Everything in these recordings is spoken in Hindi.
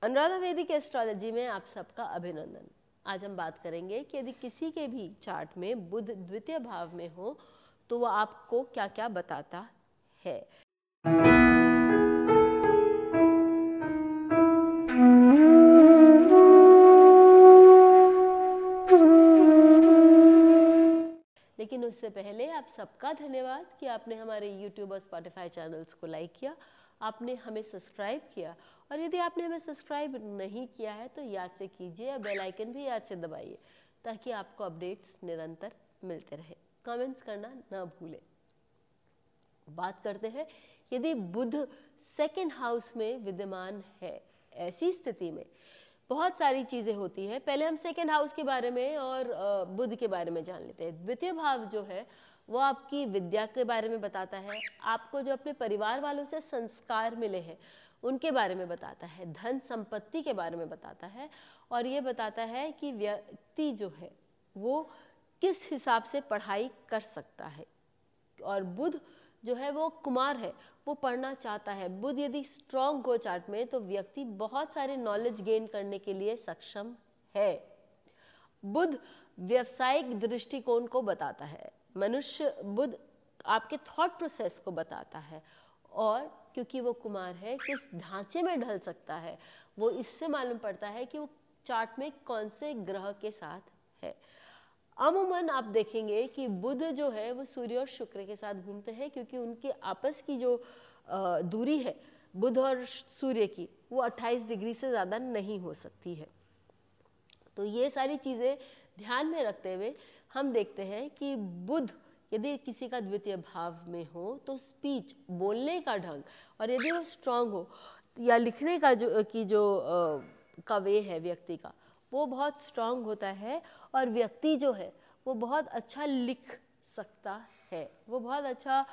अनुराधा वैदिक एस्ट्रोलॉजी में आप सबका अभिनंदन। आज हम बात करेंगे कि यदि किसी के भी चार्ट में बुध द्वितीय भाव में हो तो वह आपको क्या क्या बताता है। लेकिन उससे पहले आप सबका धन्यवाद कि आपने हमारे YouTube और Spotify चैनल्स को लाइक किया, आपने हमें सब्सक्राइब किया, और यदि आपने हमें सब्सक्राइब नहीं किया है तो याद से कीजिए और बेल आइकन भी याद से दबाइए ताकि आपको अपडेट्स निरंतर मिलते रहे। कमेंट्स करना ना भूलें। बात करते हैं, यदि बुध सेकंड हाउस में विद्यमान है, ऐसी स्थिति में बहुत सारी चीज़ें होती हैं। पहले हम सेकंड हाउस के बारे में और बुध के बारे में जान लेते हैं। द्वितीय भाव जो है वो आपकी विद्या के बारे में बताता है, आपको जो अपने परिवार वालों से संस्कार मिले हैं उनके बारे में बताता है, धन संपत्ति के बारे में बताता है, और ये बताता है कि व्यक्ति जो है वो किस हिसाब से पढ़ाई कर सकता है। और बुध जो है वो कुमार है, वो पढ़ना चाहता है। बुध यदि स्ट्रॉन्ग हो चार्ट में तो व्यक्ति बहुत सारे नॉलेज गेन करने के लिए सक्षम है। बुध व्यवसायिक दृष्टिकोण को बताता है। मनुष्य बुध आपके थॉट प्रोसेस को बताता है, और क्योंकि वो कुमार है किस ढांचे में ढल सकता है वो इससे मालूम पड़ता है कि वो चार्ट में कौन से ग्रह के साथ है। अमूमन आप देखेंगे कि बुध जो है वो सूर्य और शुक्र के साथ घूमते हैं, क्योंकि उनके आपस की जो दूरी है बुध और सूर्य की वो 28 डिग्री से ज़्यादा नहीं हो सकती है। तो ये सारी चीज़ें ध्यान में रखते हुए हम देखते हैं कि बुध यदि किसी का द्वितीय भाव में हो तो स्पीच, बोलने का ढंग, और यदि वो स्ट्रांग हो या लिखने का का वे है व्यक्ति का, वो बहुत स्ट्रांग होता है, और व्यक्ति जो है वो बहुत अच्छा लिख सकता है, वो बहुत अच्छा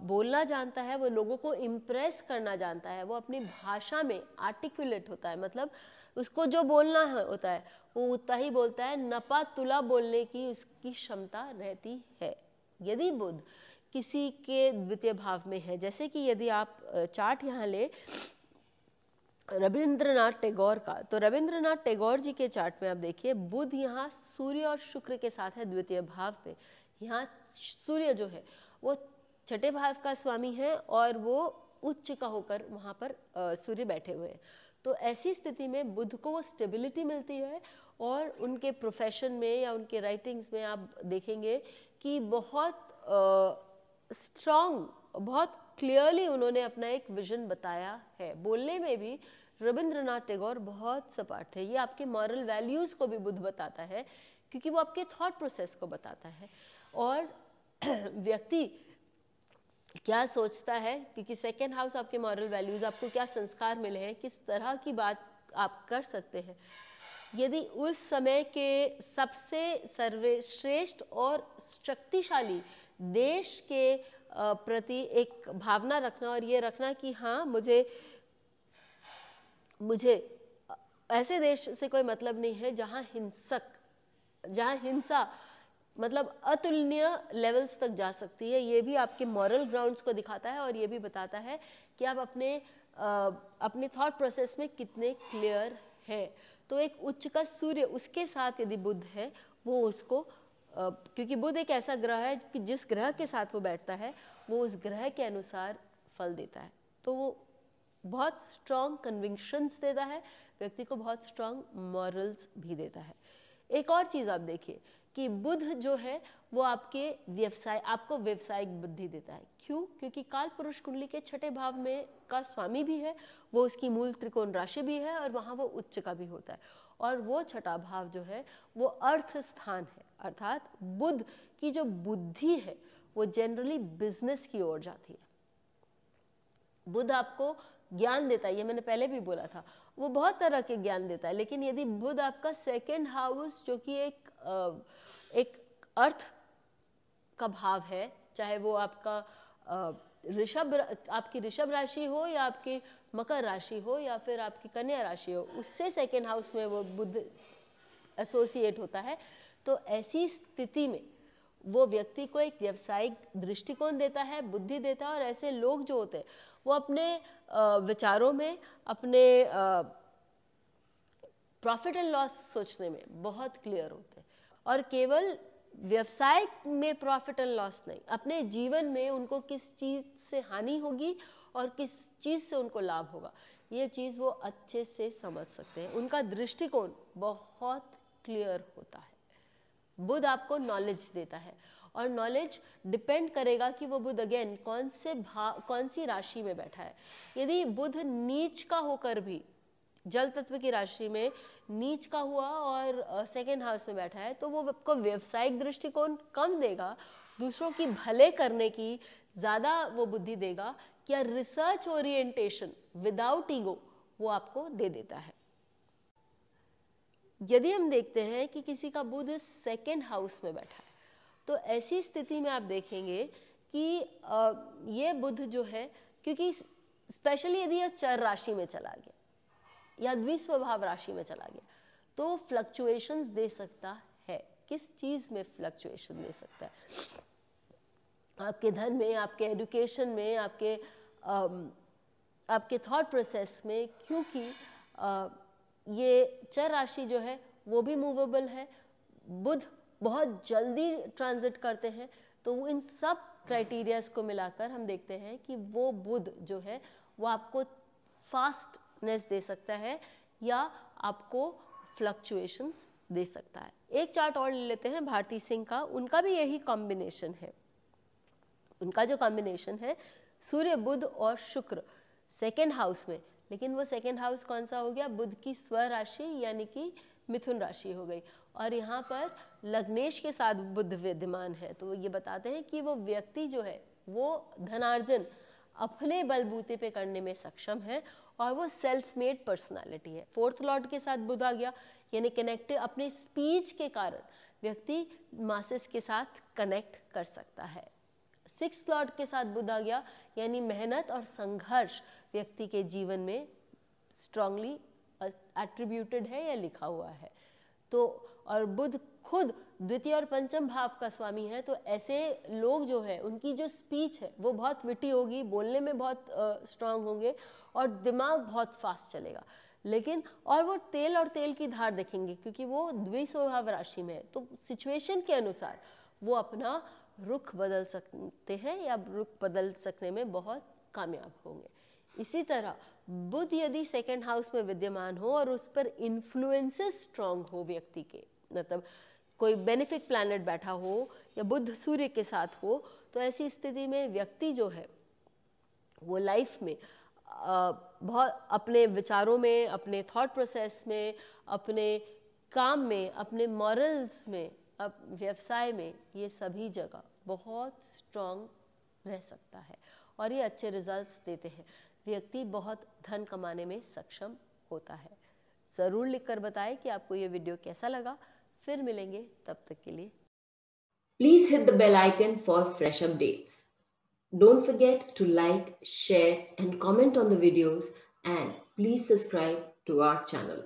बोलना जानता है, वो लोगों को इम्प्रेस करना जानता है, वो अपनी भाषा में आर्टिकुलेट होता है, मतलब उसको जो बोलना होता है वो उतना ही बोलता है, नपा तुला बोलने की उसकी क्षमता रहती है। यदि बुध किसी के द्वितीय भाव में है, जैसे कि यदि आप चार्ट यहाँ ले रविंद्रनाथ टैगोर का, तो रविंद्रनाथ टैगोर जी के चार्ट में आप देखिए बुध यहाँ सूर्य और शुक्र के साथ है द्वितीय भाव में। यहाँ सूर्य जो है वो छठे भाव का स्वामी है और वो उच्च का होकर वहाँ पर सूर्य बैठे हुए हैं। तो ऐसी स्थिति में बुध को वो स्टेबिलिटी मिलती है, और उनके प्रोफेशन में या उनके राइटिंग्स में आप देखेंगे कि बहुत स्ट्रॉन्ग, बहुत क्लियरली उन्होंने अपना एक विजन बताया है। बोलने में भी रविंद्रनाथ टैगोर बहुत सपाट थे। ये आपके मॉरल वैल्यूज़ को भी बुध बताता है, क्योंकि वो आपके थॉट प्रोसेस को बताता है, और व्यक्ति क्या सोचता है, क्योंकि सेकेंड हाउस आपके मॉरल वैल्यूज़, आपको क्या संस्कार मिले हैं, किस तरह की बात आप कर सकते हैं। यदि उस समय के सबसे सर्वश्रेष्ठ और शक्तिशाली देश के प्रति एक भावना रखना, और ये रखना कि हाँ मुझे ऐसे देश से कोई मतलब नहीं है जहाँ हिंसा मतलब अतुलनीय लेवल्स तक जा सकती है। ये भी आपके मॉरल ग्राउंड्स को दिखाता है, और ये भी बताता है कि आप अपने थॉट प्रोसेस में कितने क्लियर है। तो एक उच्च का सूर्य, उसके साथ यदि बुध है, वो उसको क्योंकि बुध एक ऐसा ग्रह है कि जिस ग्रह के साथ वो बैठता है वो उस ग्रह के अनुसार फल देता है। तो वो बहुत स्ट्रॉन्ग कन्विक्शंस देता है, व्यक्ति को बहुत स्ट्रॉन्ग मॉरल्स भी देता है। एक और चीज़ आप देखिए कि बुध जो है वो आपको व्यवसायिक बुद्धि देता है। क्यों? क्योंकि काल पुरुष कुंडली के छठे भाव में का स्वामी भी है, वो उसकी मूल त्रिकोण राशि भी है, और वहाँ वो उच्च का भी होता है, और वो छठा भाव जो है वो अर्थ स्थान है। अर्थात बुध की जो बुद्धि है वो जनरली बिजनेस की ओर जाती है। बुध आपको ज्ञान देता है, ये मैंने पहले भी बोला था, वो बहुत तरह के ज्ञान देता है। लेकिन यदि बुध आपका सेकेंड हाउस जो कि एक अर्थ का भाव है, चाहे वो आपका आपकी ऋषभ राशि हो या आपकी मकर राशि हो या फिर आपकी कन्या राशि हो, उससे सेकेंड हाउस में वो बुध एसोसिएट होता है, तो ऐसी स्थिति में वो व्यक्ति को एक व्यावसायिक दृष्टिकोण देता है, बुद्धि देता है, और ऐसे लोग जो होते हैं वो अपने विचारों में, अपने प्रॉफिट एंड लॉस सोचने में बहुत क्लियर होते हैं, और केवल व्यवसाय में प्रॉफिट एंड लॉस नहीं, अपने जीवन में उनको किस चीज़ से हानि होगी और किस चीज़ से उनको लाभ होगा, ये चीज़ वो अच्छे से समझ सकते हैं। उनका दृष्टिकोण बहुत क्लियर होता है। बुध आपको नॉलेज देता है, और नॉलेज डिपेंड करेगा कि वो बुध अगेन कौन सी राशि में बैठा है। यदि बुध नीच का होकर भी जल तत्व की राशि में नीच का हुआ और सेकेंड हाउस में बैठा है, तो वो आपको व्यवसायिक दृष्टिकोण कम देगा, दूसरों की भले करने की ज़्यादा वो बुद्धि देगा, क्या रिसर्च ओरिएंटेशन विदाउट ईगो वो आपको दे देता है। यदि हम देखते हैं कि किसी का बुध सेकेंड हाउस में बैठा है, तो ऐसी स्थिति में आप देखेंगे कि ये बुध जो है, क्योंकि स्पेशली यदि यह चर राशि में चला गया या द्विस्वभाव राशि में चला गया, तो फ्लक्चुएशंस दे सकता है। किस चीज़ में फ्लक्चुएशन दे सकता है? आपके धन में, आपके एजुकेशन में, आपके थॉट प्रोसेस में, क्योंकि ये चर राशि जो है वो भी मूवेबल है, बुध बहुत जल्दी ट्रांजिट करते हैं, तो इन सब क्राइटेरियाज को मिलाकर हम देखते हैं कि वो बुध जो है वो आपको फास्टनेस दे सकता है या आपको फ्लक्चुएशंस दे सकता है। एक चार्ट और ले लेते हैं भारती सिंह का, उनका भी यही कॉम्बिनेशन है। उनका जो कॉम्बिनेशन है सूर्य, बुध और शुक्र सेकेंड हाउस में, लेकिन वो सेकेंड हाउस कौन सा हो गया? बुध की स्व राशि यानी कि मिथुन राशि हो गई, और यहाँ पर लग्नेश के साथ बुध विद्यमान है। तो ये बताते हैं कि वो व्यक्ति जो है वो धनार्जन अपने बलबूते पे करने में सक्षम है, और वो सेल्फ मेड पर्सनालिटी है। फोर्थ लॉर्ड के साथ बुध आ गया, यानी कनेक्टिव, अपने स्पीच के कारण व्यक्ति मासेस के साथ कनेक्ट कर सकता है। सिक्स्थ लॉर्ड के साथ बुध आ गया, यानी मेहनत और संघर्ष व्यक्ति के जीवन में स्ट्रांगली एट्रीब्यूटेड है या लिखा हुआ है। तो और बुध खुद द्वितीय और पंचम भाव का स्वामी है, तो ऐसे लोग जो है उनकी जो स्पीच है वो बहुत विटी होगी, बोलने में बहुत स्ट्रांग होंगे और दिमाग बहुत फास्ट चलेगा। लेकिन और वो तेल और तेल की धार देखेंगे, क्योंकि वो द्विस्वभाव राशि में है, तो सिचुएशन के अनुसार वो अपना रुख बदल सकते हैं या रुख बदल सकने में बहुत कामयाब होंगे। इसी तरह बुध यदि सेकेंड हाउस में विद्यमान हो और उस पर इन्फ्लुएंसेस स्ट्रांग हो व्यक्ति के, मतलब कोई बेनिफिक प्लैनेट बैठा हो या बुध सूर्य के साथ हो, तो ऐसी स्थिति में व्यक्ति जो है वो लाइफ में बहुत अपने विचारों में, अपने थॉट प्रोसेस में, अपने काम में, अपने मॉरल्स में, व्यवसाय में, ये सभी जगह बहुत स्ट्रांग रह सकता है और ये अच्छे रिजल्ट्स देते हैं। व्यक्ति बहुत धन कमाने में सक्षम होता है। ज़रूर लिखकर बताएं कि आपको ये वीडियो कैसा लगा। फिर मिलेंगे, तब तक के लिए। Please hit the bell icon for fresh updates. Don't forget to like, share and comment on the videos, and please subscribe to our channel.